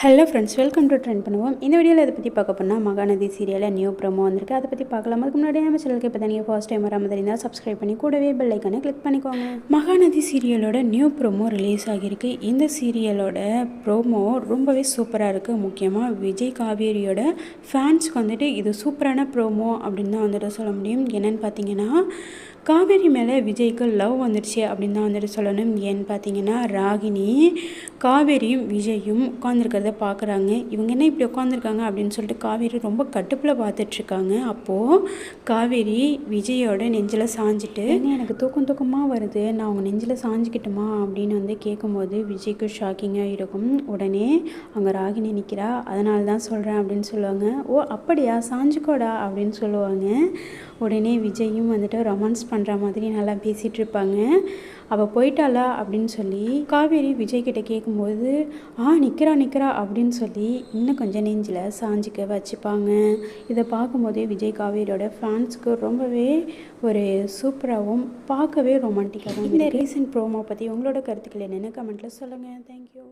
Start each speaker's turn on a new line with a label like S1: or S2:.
S1: Hello friends, welcome to trend பண்ணுவோம். இந்த வீடியோவில் இதை பற்றி பார்க்க போனால் மகாநதி சீரியலில் நியூ ப்ரோமோ வந்திருக்கு. அதை பற்றி பார்க்கலாம். அதுக்கு முன்னாடி நம்ம சேனலுக்கு இப்போ தான் நீங்கள் ஃபர்ஸ்ட் டைம் வர மாதிரி இருந்தால் சப்ஸ்கிரைப் பண்ணி கூடவே பெல் ஐக்கானை கிளிக் பண்ணிக்கோங்க. மகாநதி சீரியலோட நியூ ப்ரோமோ ரிலீஸ் ஆகியிருக்கு. இந்த சீரியலோட ப்ரோமோ ரொம்பவே சூப்பராக இருக்குது. முக்கியமாக விஜய் காவேரியோட ஃபேன்ஸ்க்கு வந்துட்டு இது சூப்பரான ப்ரோமோ அப்படின்னு தான் வந்துட்டு சொல்ல முடியும். என்னென்னு பார்த்தீங்கன்னா, காவேரி மேலே விஜய்க்கு லவ் வந்துடுச்சு அப்படின்னு தான் வந்துட்டு சொல்லணும். ஏன்னு பார்த்தீங்கன்னா, ராகினி காவேரியும் விஜயும் உட்காந்துருக்கிறத பார்க்குறாங்க. இவங்க என்ன இப்படி உட்காந்துருக்காங்க அப்படின்னு சொல்லிட்டு காவேரி ரொம்ப கட்டுப்பில் பார்த்துட்ருக்காங்க. அப்போது காவேரி விஜயோட நெஞ்சில் சாஞ்சிட்டு, எனக்கு தூக்கமாக வருது, நான் அவங்க நெஞ்சில் சாஞ்சிக்கிட்டுமா அப்படின்னு வந்து கேட்கும்போது விஜய்க்கு ஷாக்கிங்காக இருக்கும். உடனே அங்கே ராகினி நிற்கிறா, அதனால தான் சொல்கிறேன் அப்படின்னு சொல்லுவாங்க. ஓ அப்படியா, சாஞ்சிக்கோடா அப்படின்னு சொல்லுவாங்க. உடனே விஜயும் வந்துட்டு ரொமான்ஸ் பண்ணுற மாதிரி நல்லா பேசிகிட்டு இருப்பாங்க. அவள் போயிட்டாளா அப்படின்னு சொல்லி காவேரி விஜய்கிட்ட கேட்கும்போது, நிற்கிறா அப்படின்னு சொல்லி இன்னும் கொஞ்சம் நெஞ்சில் சாஞ்சிக்க வச்சுப்பாங்க. இதை பார்க்கும்போதே விஜய் காவேரியோட ஃபேன்ஸ்க்கு ரொம்பவே ஒரு சூப்பராகவும் பார்க்கவே ரொமான்டிக்காகவும். இந்த ரீசன்ட் ப்ரோமோ பற்றி உங்களோட கருத்துக்கள் என்னென்னு கமெண்ட்டில் சொல்லுங்கள். தேங்க்யூ.